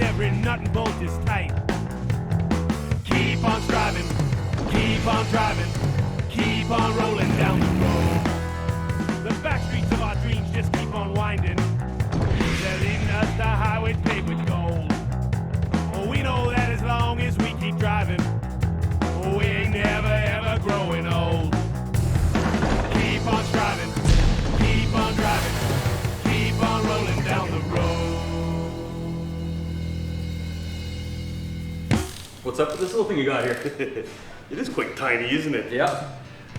every nut and bolt is tight. Keep on striving, keep on driving, keep on rolling down the road. The back streets of our dreams just keep on winding. They're leading us to highways paved with gold. Oh, we know that as long as we keep driving, oh, we ain't never ever growing old. Keep on striving, keep on driving, keep on rolling down the road. What's up with this little thing you got here? It is quite tiny, isn't it? Yeah.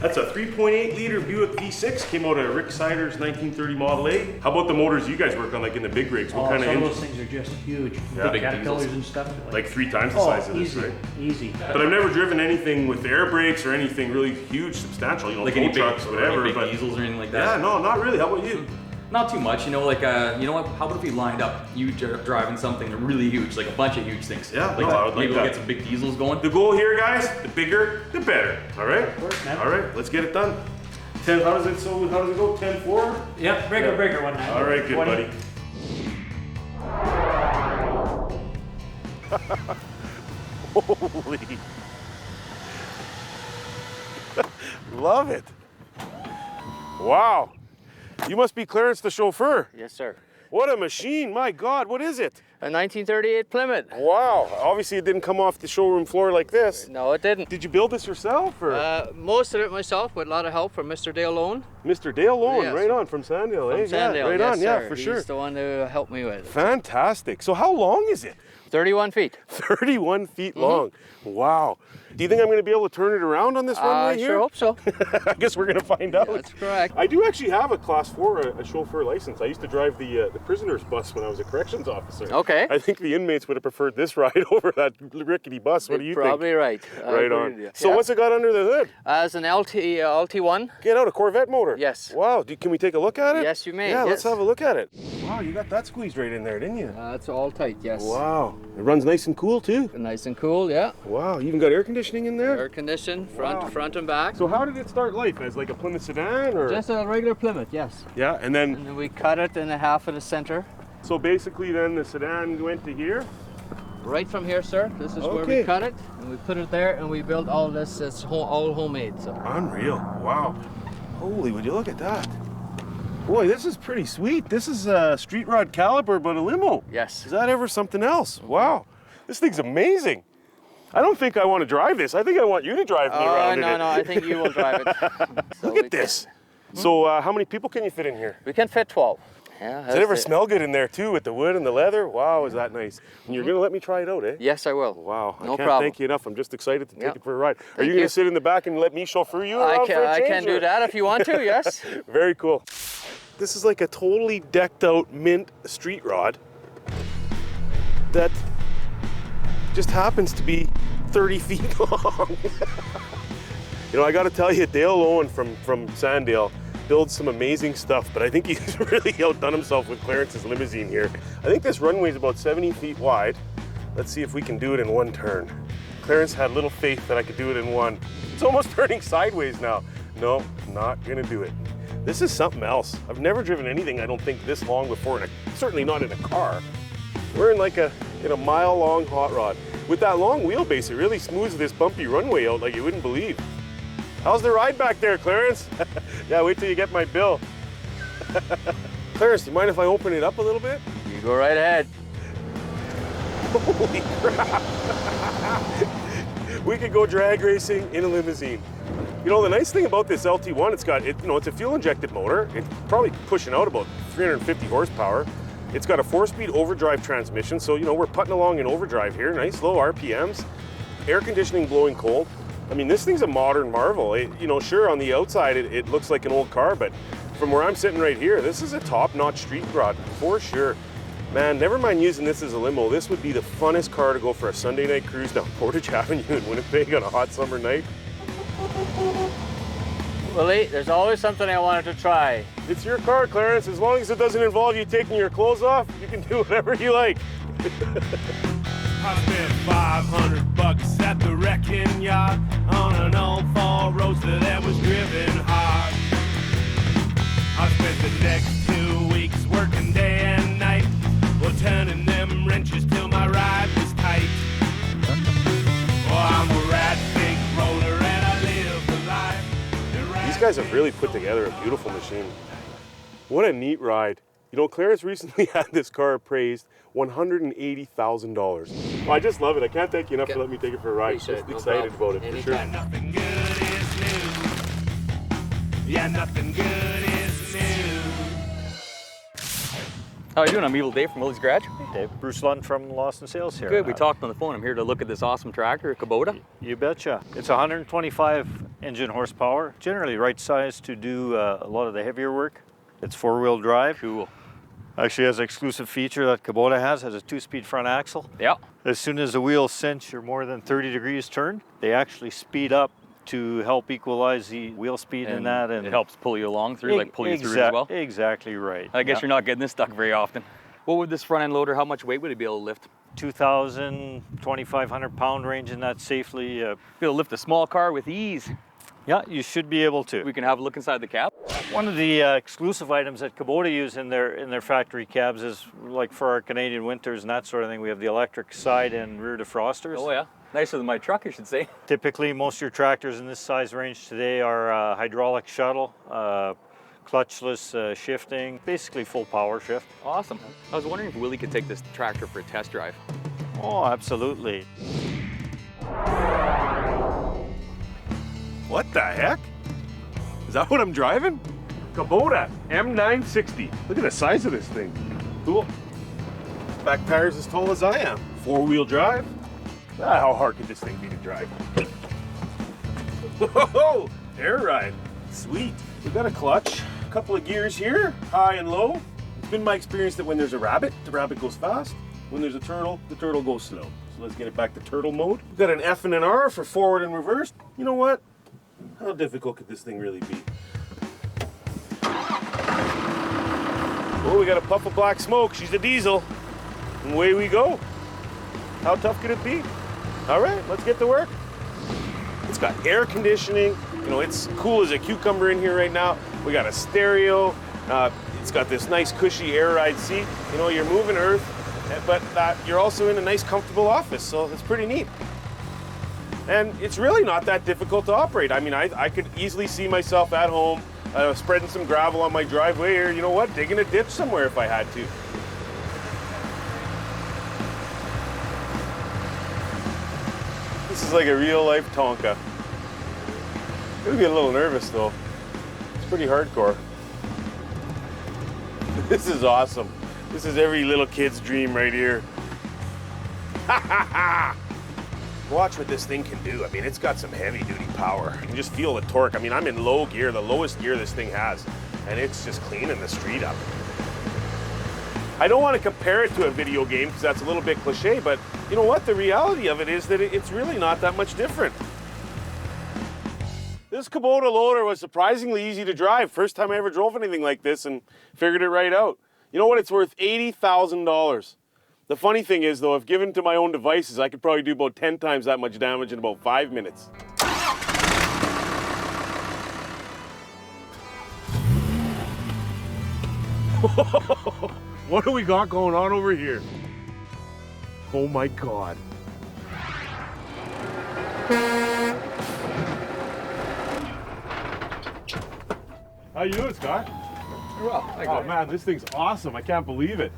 That's a 3.8 liter Buick V6, came out of Rick Sider's 1930 Model A. How about the motors you guys work on, like in the big rigs? What kind of some of engine? those things are just huge. Yeah. Big Caterpillars and stuff. Like 3 times the size of this, easy, right? easy. But I've never driven anything with air brakes or anything really huge, substantial, you know, Like tow any big trucks, whatever. big But diesels or anything like that? yeah, no, not really. How about you? Not too much, you know, like, you know what, how about if we lined up you driving something really huge, like a bunch of huge things? Yeah, like no, that. I would like Maybe we'll that. get some big diesels going. The goal here, guys, the bigger, the better. All right? Of course, man. All right, let's get it done. 10, how does it go? 10-4? Yep, breaker one now. All right, good 20. buddy. Holy. Love it. Wow. You must be Clarence the chauffeur. Yes, sir. What a machine, my God, what is it? A 1938 Plymouth. Wow, obviously it didn't come off the showroom floor like this. No, it didn't. Did you build this yourself, or? Most of it myself, with a lot of help from Mr. Dale Lone. Mr. Dale Lone, Yes. right on, from Sandale, eh? From Sandale, Yeah, right yes, on, yeah, sir. for He's sure. the one who helped me with it. Fantastic. So how long is it? 31 feet. 31 feet long. Wow. Do you think I'm going to be able to turn it around on this runway I here? sure hope so. I guess we're going to find out. That's correct. I do actually have a Class 4, a chauffeur license. I used to drive the prisoner's bus when I was a corrections officer. Okay. I think the inmates would have preferred this ride over that rickety bus. What do you Probably think? right. I Right agree on. with you. So Yeah. what's it got under the hood? As an LT1. Get out, a Corvette motor? Yes. Wow, can we take a look at it? Yes, you may, Yeah, let's yes. have a look at it. Wow, you got that squeezed right in there, didn't you? It's all tight, yes. Wow, it runs nice and cool too. Nice and cool, yeah. Wow, you even got air conditioning in there? Air conditioned, front, Wow. front and back. So how did it start life? As like a Plymouth sedan, or? Just a regular Plymouth, yes. Yeah, and then, And then we cut it in a half of the center. so basically then the sedan went to here? Right from here, sir. This is where Okay. we cut it, and we put it there, and we built all this. It's all homemade. So. Unreal, wow. Holy, would you look at that? Boy, this is pretty sweet. This is a street rod caliper, but a limo. Yes. Is that ever something else? Wow, this thing's amazing. I don't think I want to drive this. I think I want you to drive me around in it. No, I think you will drive it. So Look we at this. So how many people can you fit in here? We can fit 12. Yeah. Does it ever smell good in there too with the wood and the leather? Wow, is that nice. And you're going to let me try it out, eh? Yes, I will. Wow, I No can't problem. thank you enough. I'm just excited to take Yep. it for a ride. Are Thank you going you. to sit in the back and let me chauffeur you around for a I change, can or? do that if you want to, yes. Very cool. This is like a totally decked out mint street rod that just happens to be 30 feet long. You know, I got to tell you, Dale Owen from Sandale builds some amazing stuff, but I think he's really outdone himself with Clarence's limousine here. I think this runway is about 70 feet wide. Let's see if we can do it in one turn. Clarence had little faith that I could do it in one. It's almost turning sideways now. No, not gonna do it. This is something else. I've never driven anything, I don't think, this long before, certainly not in a car. We're in like a mile-long hot rod. With that long wheelbase, it really smooths this bumpy runway out like you wouldn't believe. How's the ride back there, Clarence? Yeah, wait till you get my bill. Clarence, do you mind if I open it up a little bit? You go right ahead. Holy crap! We could go drag racing in a limousine. You know, the nice thing about this LT1, it's a fuel-injected motor. It's probably pushing out about 350 horsepower. It's got a 4-speed overdrive transmission, so you know we're putting along in overdrive here. Nice low RPMs, air conditioning blowing cold. I mean, this thing's a modern marvel. Sure, on the outside it looks like an old car, but from where I'm sitting right here, this is a top-notch street rod for sure. Man, never mind using this as a limo. This would be the funnest car to go for a Sunday night cruise down Portage Avenue in Winnipeg on a hot summer night. Willie, there's always something I wanted to try. It's your car, Clarence. As long as it doesn't involve you taking your clothes off, you can do whatever you like. I spent $500 at the wrecking yard on an old Ford Roadster that was driven hard. I spent the next 2 weeks working day and night, well, turning them wrenches till my guys have really put together a beautiful machine. What a neat ride. You know, Claire's recently had this car appraised $180,000. Well, I just love it. I can't thank you enough for letting me take it for a ride. Appreciate Just it. No excited problem. about it, for sure. Anytime. Nothing good is new. Yeah, nothing good is new. How are you doing? I'm Evil Dave from Willy's Garage. Dave, Bruce Lund from Lost and Sales here. Good, we talked on the phone. I'm here to look at this awesome tractor, Kubota. You betcha. It's 125 engine horsepower, generally right size to do a lot of the heavier work. It's four-wheel drive. Cool. Actually has an exclusive feature that Kubota has a two-speed front axle. Yeah. As soon as the wheels cinch or more than 30 degrees turn, they actually speed up to help equalize the wheel speed in that. And it helps pull you along through, like pull you through as well. Exactly right. I guess Yeah. you're not getting this stuck very often. What would this front end loader, how much weight would it be able to lift? 2,000, 2,500 pound range in that safely. Be able to lift a small car with ease. Yeah, you should be able to. We can have a look inside the cab. One of the exclusive items that Kubota use in their factory cabs is, like for our Canadian winters and that sort of thing, we have the electric side and rear defrosters. Oh yeah, nicer than my truck, I should say. Typically, most of your tractors in this size range today are hydraulic shuttle, clutchless shifting, basically full power shift. Awesome. I was wondering if Willy could take this tractor for a test drive. Oh, absolutely. What the heck? Is that what I'm driving? Kubota M960. Look at the size of this thing. Cool. Back tires as tall as I am. Four-wheel drive. Ah, how hard could this thing be to drive? Whoa! Air ride. Sweet. We've got a clutch, a couple of gears here, high and low. It's been my experience that when there's a rabbit, the rabbit goes fast. When there's a turtle, the turtle goes slow. So let's get it back to turtle mode. We've got an F and an R for forward and reverse. You know what? How difficult could this thing really be? Oh, we got a puff of black smoke. She's a diesel. And away we go. How tough could it be? All right, let's get to work. It's got air conditioning. You know, it's cool as a cucumber in here right now. We got a stereo. It's got this nice cushy air ride seat. You know, you're moving earth, but you're also in a nice comfortable office, so it's pretty neat. And it's really not that difficult to operate. I mean, I could easily see myself at home spreading some gravel on my driveway, or you know what, digging a ditch somewhere if I had to. This is like a real life Tonka. I'm gonna be a little nervous though. It's pretty hardcore. This is awesome. This is every little kid's dream right here. Ha ha ha! Watch what this thing can do. I mean, it's got some heavy duty power. You can just feel the torque. I mean, I'm in low gear, the lowest gear this thing has, and it's just cleaning the street up. I don't want to compare it to a video game because that's a little bit cliche, but you know what? The reality of it is that it's really not that much different. This Kubota loader was surprisingly easy to drive. First time I ever drove anything like this and figured it right out. You know what? It's worth $80,000. The funny thing is, though, if given to my own devices, I could probably do about 10 times that much damage in about 5 minutes. What do we got going on over here? Oh my God. How you doing, Scott? Well, Oh man, this thing's awesome. I can't believe it.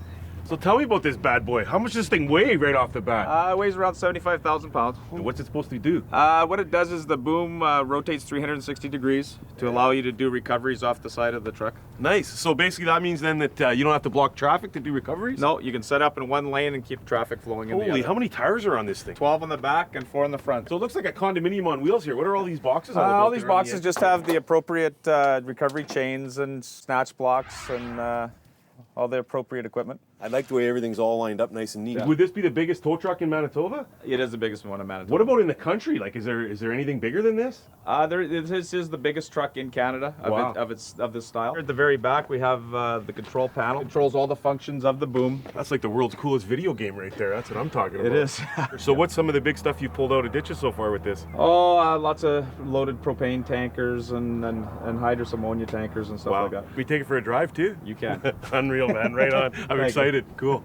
So tell me about this bad boy. How much does this thing weigh right off the bat? It weighs around 75,000 pounds. And what's it supposed to do? What it does is the boom rotates 360 degrees to allow you to do recoveries off the side of the truck. Nice. So basically that means then that you don't have to block traffic to do recoveries? No, you can set up in one lane and keep traffic flowing in the Holy, other. how many tires are on this thing? 12 on the back and 4 on the front. So it looks like a condominium on wheels here. What are all these boxes all about? All these that are on the boxes edge? just have the appropriate recovery chains and snatch blocks and all the appropriate equipment. I like the way everything's all lined up nice and neat. Would this be the biggest tow truck in Manitoba? It is the biggest one in Manitoba. What about in the country? Like, is there anything bigger than this? This is the biggest truck in Canada Wow. of this style. At the very back, we have the control panel. Controls all the functions of the boom. That's like the world's coolest video game right there. That's what I'm talking about. It is. So what's some of the big stuff you've pulled out of ditches so far with this? Oh, lots of loaded propane tankers and hydrous ammonia tankers and stuff like that. We take it for a drive too? You can. Unreal, man. Right on. I'm Thank excited. Cool.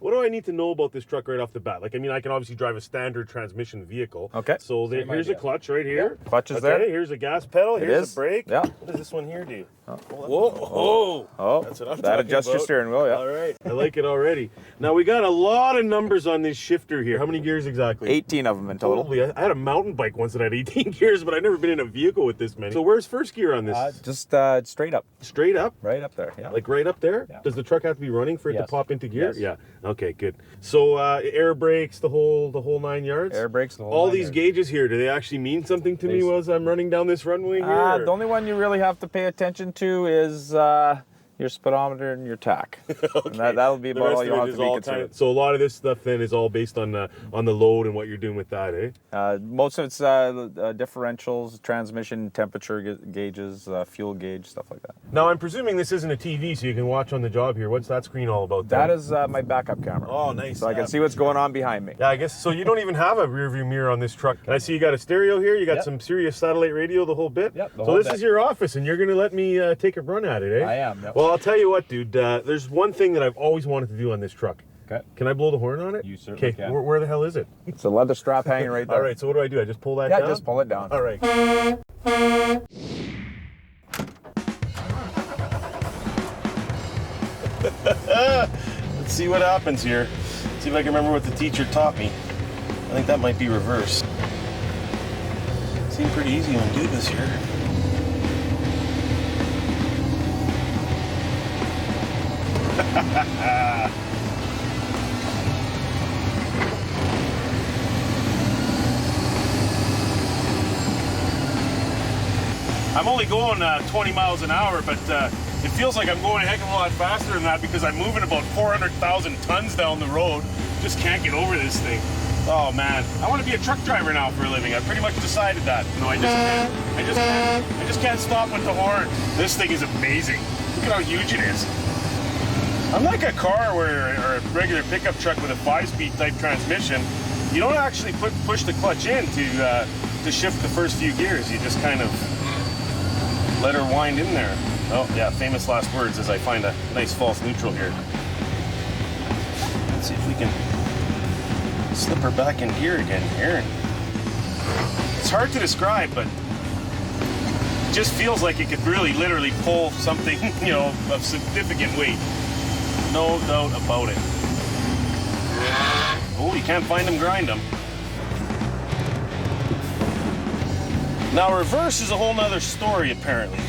What do I need to know about this truck right off the bat? Like, I mean, I can obviously drive a standard transmission vehicle. Okay. So here's a clutch right here. Yeah. Clutch is okay, there. Here's a gas pedal. It Here's is. a brake. Yeah. What does this one here do? Oh. Whoa. Oh, That's what I'm that talking adjusts your about. steering wheel, yeah. All right. I like it already. Now, we got a lot of numbers on this shifter here. How many gears exactly? 18 of them in total. Holy, I had a mountain bike once that had 18 gears, but I've never been in a vehicle with this many. So where's first gear on this? Just straight up. Straight up? Right up there, yeah. Like right up there? Yeah. Does the truck have to be running for it to Yes. pop into gear? Yes. Yeah. Okay, good. So air brakes, the whole 9 yards? Air brakes, the whole All 9 these yards. gauges here, do they actually mean something to me as I'm running down this runway here? The only one you really have to pay attention to is your speedometer and your tach. And that'll be The about rest all of you'll it have is to be all considered. so a lot of this stuff then is all based on the load and what you're doing with that, eh? Most of it's differentials, transmission, temperature gauges, fuel gauge, stuff like that. Now I'm presuming this isn't a TV, so you can watch on the job here. What's that screen all about? That then? is my backup camera. Oh, nice. So I can see what's going on behind me. Yeah, I guess so. You don't even have a rear view mirror on this truck. And I see you got a stereo here. You got Yep. some Sirius satellite radio, the whole bit. Yep, the so whole this bit. is your office, and you're going to let me take a run at it, eh? I am, yep. Well, I'll tell you what, dude. There's one thing that I've always wanted to do on this truck. Okay. Can I blow the horn on it? You certainly Okay. can. Where the hell is it? It's a leather strap hanging right there. All right. So what do? I just pull that Yeah, down? just pull it down. All right. Let's see what happens here. See if I can remember what the teacher taught me. I think that might be reverse. Seemed pretty easy when do this here. I'm only going 20 miles an hour, but it feels like I'm going a heck of a lot faster than that because I'm moving about 400,000 tons down the road. Just can't get over this thing. Oh man, I want to be a truck driver now for a living. I've pretty much decided that. No, I just can't. I just can't stop with the horn. This thing is amazing. Look at how huge it is. Unlike a car or a regular pickup truck with a 5-speed type transmission, you don't actually push the clutch in to shift the first few gears. You just kind of let her wind in there. Oh yeah, famous last words as I find a nice false neutral here. Let's see if we can slip her back in gear again here. It's hard to describe, but it just feels like it could really literally pull something, you know, of significant weight. No doubt about it. Oh, you can't find them, grind them. Now reverse is a whole nother story apparently.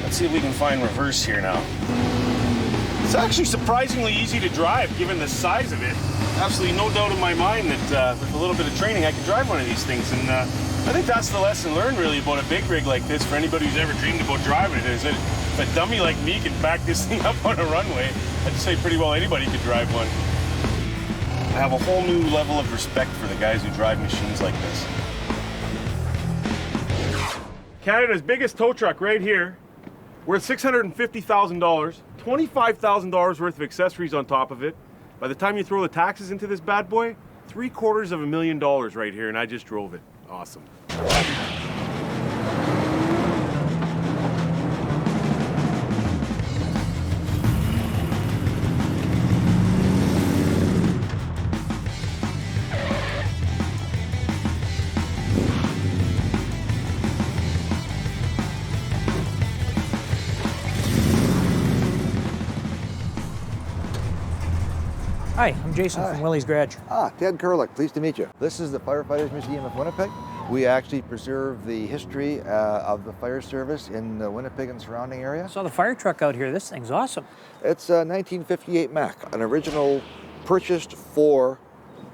Let's see if we can find reverse here now. It's actually surprisingly easy to drive given the size of it. Absolutely no doubt in my mind that with a little bit of training I can drive one of these things. And I think that's the lesson learned really about a big rig like this for anybody who's ever dreamed about driving it, is that if a dummy like me can back this thing up on a runway, I'd say pretty well anybody could drive one. I have a whole new level of respect for the guys who drive machines like this. Canada's biggest tow truck right here, worth $650,000, $25,000 worth of accessories on top of it. By the time you throw the taxes into this bad boy, $750,000 right here, and I just drove it. Awesome. Hi, I'm Jason from Willy's Garage. Ted Kurlick, pleased to meet you. This is the Firefighters Museum of Winnipeg. We actually preserve the history of the fire service in Winnipeg and surrounding area. Saw the fire truck out here. This thing's awesome. It's a 1958 Mack, an original purchased for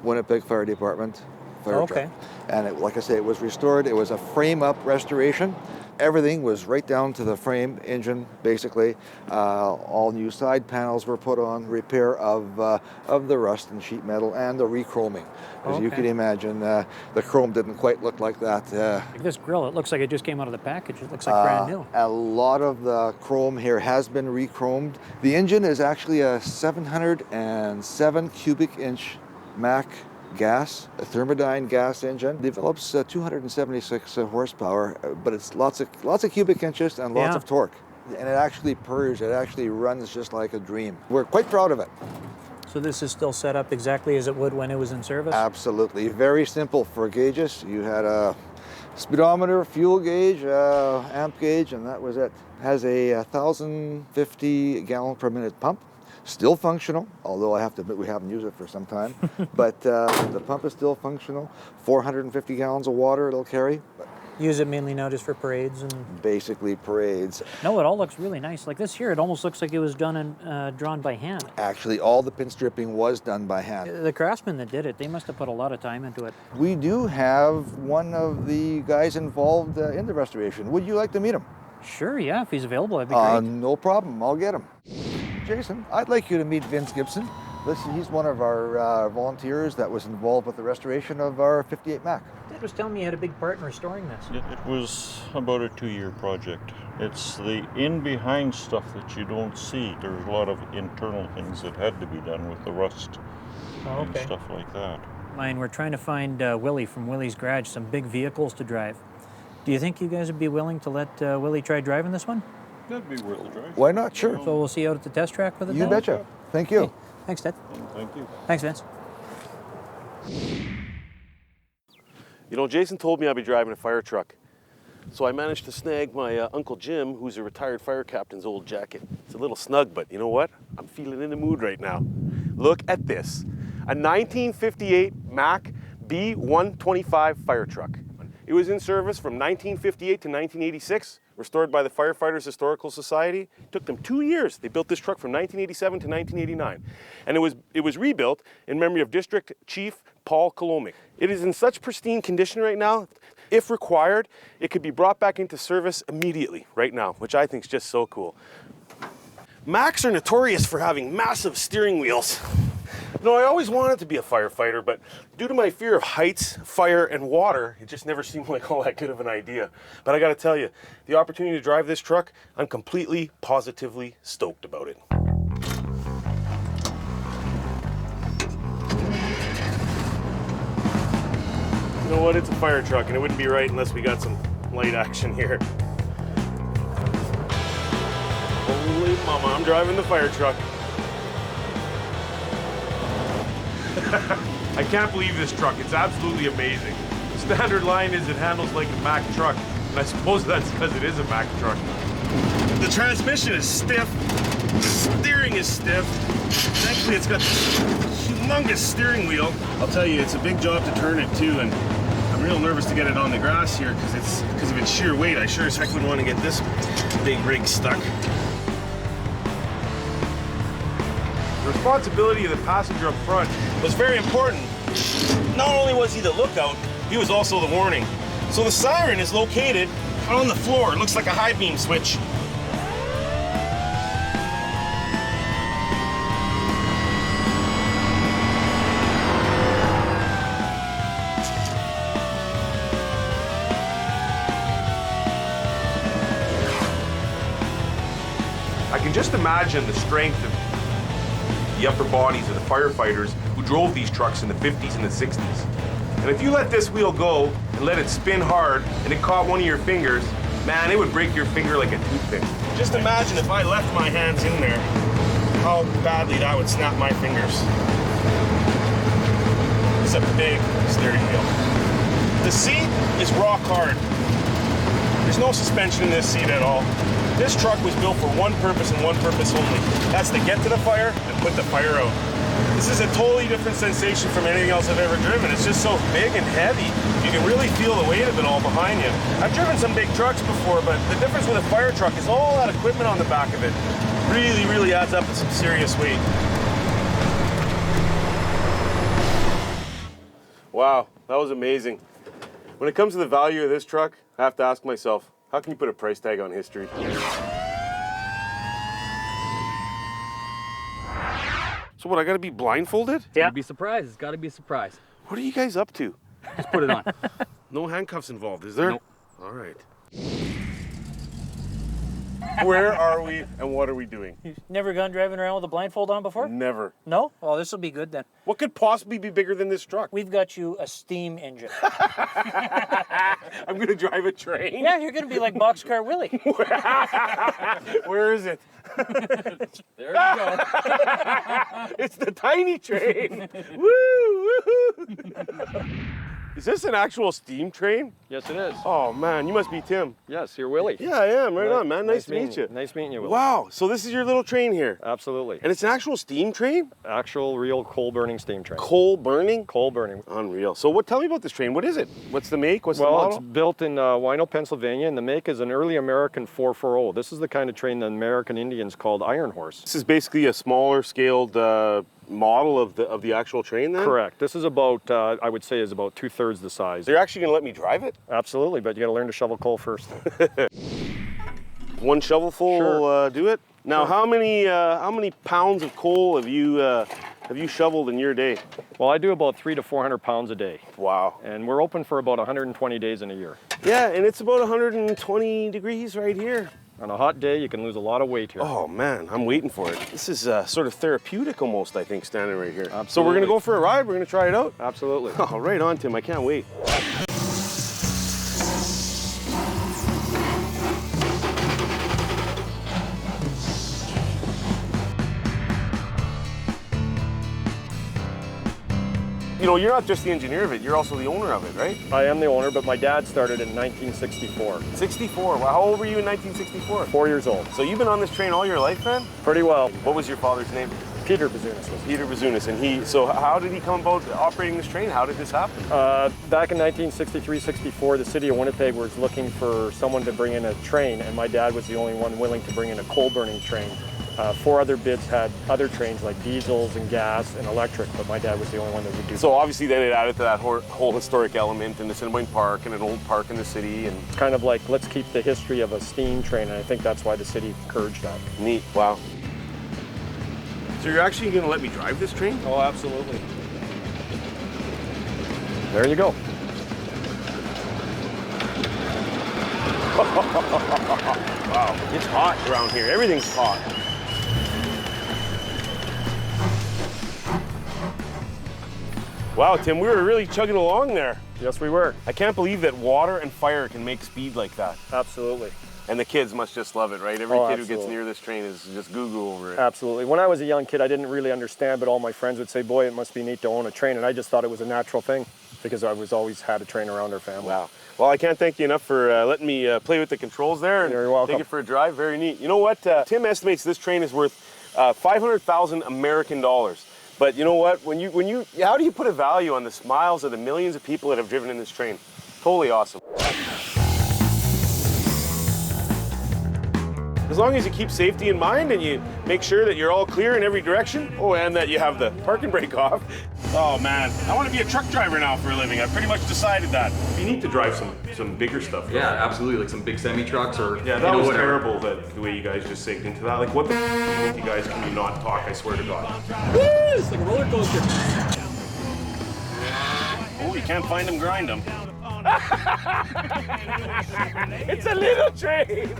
Winnipeg Fire Department fire Okay. truck. And like I say, it was restored. It was a frame-up restoration. Everything was right down to the frame, engine, basically. All new side panels were put on, repair of the rust and sheet metal, and the re-chroming. As you Okay. can imagine, the chrome didn't quite look like that. Like this grill, it looks like it just came out of the package. It looks like brand new. A lot of the chrome here has been re-chromed. The engine is actually a 707 cubic inch Mack gas, a thermodyne gas engine. Develops 276 horsepower, but it's lots of cubic inches and lots Yeah. of torque. And it actually purrs, it actually runs just like a dream. We're quite proud of it. So this is still set up exactly as it would when it was in service? Absolutely. Very simple for gauges. You had a speedometer, fuel gauge, amp gauge, and that was it. Has a 1,050 gallon per minute pump. Still functional, although I have to admit we haven't used it for some time. But the pump is still functional. 450 gallons of water it'll carry. Use it mainly now just for parades and... Basically parades. No, it all looks really nice. Like this here, it almost looks like it was done and drawn by hand. Actually, all the pin stripping was done by hand. The craftsmen that did it, they must have put a lot of time into it. We do have one of the guys involved in the restoration. Would you like to meet him? Sure, yeah, if he's available, that'd be great. No problem, I'll get him. Jason, I'd like you to meet Vince Gibson. Listen, he's one of our volunteers that was involved with the restoration of our 58 Mac. Dad was telling me you had a big part in restoring this. It was about a 2-year project. It's the in-behind stuff that you don't see. There's a lot of internal things that had to be done with the rust and stuff like that. Mine, we're trying to find Willy from Willy's Garage, some big vehicles to drive. Do you think you guys would be willing to let Willy try driving this one? That'd be worth a drive. Why not? Sure. So we'll see you out at the test track with it You then? betcha. Thank you. Okay. Thanks, Dad. Thank you. Thanks, Vince. You know, Jason told me I'd be driving a fire truck. So I managed to snag my Uncle Jim, who's a retired fire captain's old jacket. It's a little snug, but you know what? I'm feeling in the mood right now. Look at this. A 1958 Mack B125 fire truck. It was in service from 1958 to 1986, restored by the Firefighters Historical Society. It took them 2 years. They built this truck from 1987 to 1989. And it was rebuilt in memory of District Chief Paul Kolomic. It is in such pristine condition right now. If required, it could be brought back into service immediately, right now, which I think is just so cool. Macks are notorious for having massive steering wheels. No, I always wanted to be a firefighter, but due to my fear of heights, fire, and water, it just never seemed like all that good of an idea. But I gotta tell you, the opportunity to drive this truck, I'm completely, positively stoked about it. You know what, it's a fire truck, and it wouldn't be right unless we got some light action here. Holy mama, I'm driving the fire truck. I can't believe this truck. It's absolutely amazing. The standard line is it handles like a Mack truck, and I suppose that's because it is a Mack truck. The transmission is stiff, steering is stiff. Thankfully, it's got this humongous steering wheel. I'll tell you, it's a big job to turn it too, and I'm real nervous to get it on the grass here because of its sheer weight. I sure as heck wouldn't want to get this big rig stuck. The responsibility of the passenger up front was very important. Not only was he the lookout, he was also the warning. So the siren is located on the floor. It looks like a high beam switch. I can just imagine the strength of the upper bodies of the firefighters who drove these trucks in the 50s and the 60s. And if you let this wheel go and let it spin hard and it caught one of your fingers, man, it would break your finger like a toothpick. Just imagine if I left my hands in there, how badly that would snap my fingers. It's a big steering wheel. The seat is rock hard. There's no suspension in this seat at all. This truck was built for one purpose and one purpose only. That's to get to the fire and put the fire out. This is a totally different sensation from anything else I've ever driven. It's just so big and heavy. You can really feel the weight of it all behind you. I've driven some big trucks before, but the difference with a fire truck is all that equipment on the back of it really, really adds up to some serious weight. Wow, that was amazing. When it comes to the value of this truck, I have to ask myself, how can you put a price tag on history? So what, I gotta be blindfolded? Yeah. Gotta be surprised. It's gotta be a surprise. What are you guys up to? Just put it on. No handcuffs involved, is there? Nope. All right. Where are we and what are we doing? You've never gone driving around with a blindfold on before? Never. No? Oh, this will be good then. What could possibly be bigger than this truck? We've got you a steam engine. I'm gonna drive a train? Yeah, you're gonna be like Boxcar Willy. Where is it? There we go. It's the tiny train. Woo! Woo! Is this an actual steam train? Yes, it is. Oh man, you must be Tim. Yes, you're Willie. Yeah, I am. Right on, man. Nice to meet you. Nice meeting you, Willie. Wow. So this is your little train here, Absolutely. and it's an actual steam train? Actual, real coal-burning steam train. Coal burning? Coal burning. Unreal. So tell me about this train. What is it? What's the make? What's the Well, model? it's built in Wino, Pennsylvania, and the make is an early American 440. This is the kind of train the American Indians called Iron Horse. This is basically a smaller scaled model of the actual train then? Correct. This is about, I would say, is about 2/3 the size. They're actually going to let me drive it? Absolutely, but you got to learn to shovel coal first. One shovelful will do it? Now, how many pounds of coal have you shoveled in your day? Well, I do about 300 to 400 pounds a day. Wow. And we're open for about 120 days in a year. Yeah, and it's about 120 degrees right here. On a hot day, you can lose a lot of weight here. Oh man, I'm waiting for it. This is sort of therapeutic almost, I think, standing right here. Absolutely. So we're gonna go for a ride, we're gonna try it out? Absolutely. Oh, right on, Tim, I can't wait. You know, you're not just the engineer of it, you're also the owner of it, right? I am the owner, but my dad started in 1964. 64, well, how old were you in 1964? 4 years old. So you've been on this train all your life, then? Pretty well. What was your father's name? Peter Bazunas was. Peter Bazunas, and so how did he come about operating this train? How did this happen? Back in 1963-64, the city of Winnipeg was looking for someone to bring in a train, and my dad was the only one willing to bring in a coal-burning train. 4 other bids had other trains like diesels and gas and electric, but my dad was the only one that would do So obviously then it added to that whole historic element and the Assiniboine Park and an old park in the city. And It's kind of like, let's keep the history of a steam train, and I think that's why the city encouraged that. Neat, wow. So you're actually going to let me drive this train? Oh, absolutely. There you go. Wow, it's hot around here. Everything's hot. Wow, Tim, we were really chugging along there. Yes, we were. I can't believe that water and fire can make speed like that. Absolutely. And the kids must just love it, right? Every kid who gets absolutely. near this train is just goo-goo over it. Absolutely. When I was a young kid, I didn't really understand, but all my friends would say, boy, it must be neat to own a train, and I just thought it was a natural thing because I was always had a train around our family. Wow. Well, I can't thank you enough for letting me play with the controls there and You're welcome. take it for a drive. Very neat. You know what? Tim estimates this train is worth 500,000 American dollars. But you know what? How do you put a value on the smiles of the millions of people that have driven in this train? Totally awesome. As long as you keep safety in mind and you make sure that you're all clear in every direction, oh, and that you have the parking brake off. Oh man, I want to be a truck driver now for a living. I've pretty much decided that. You need to drive some bigger stuff. Yeah, absolutely, like some big semi trucks or Yeah, that was terrible the way you guys just sank into that. Like, what the f with you guys? Can you not talk? I swear to God. Woo! It's like a roller coaster. Oh, you can't find them, grind them. It's a little train.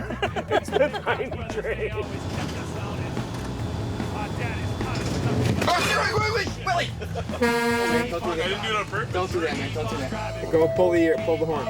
It's a tiny train. Willy! I didn't do it on purpose. Don't do that, man. Don't do that. Go pull the horn.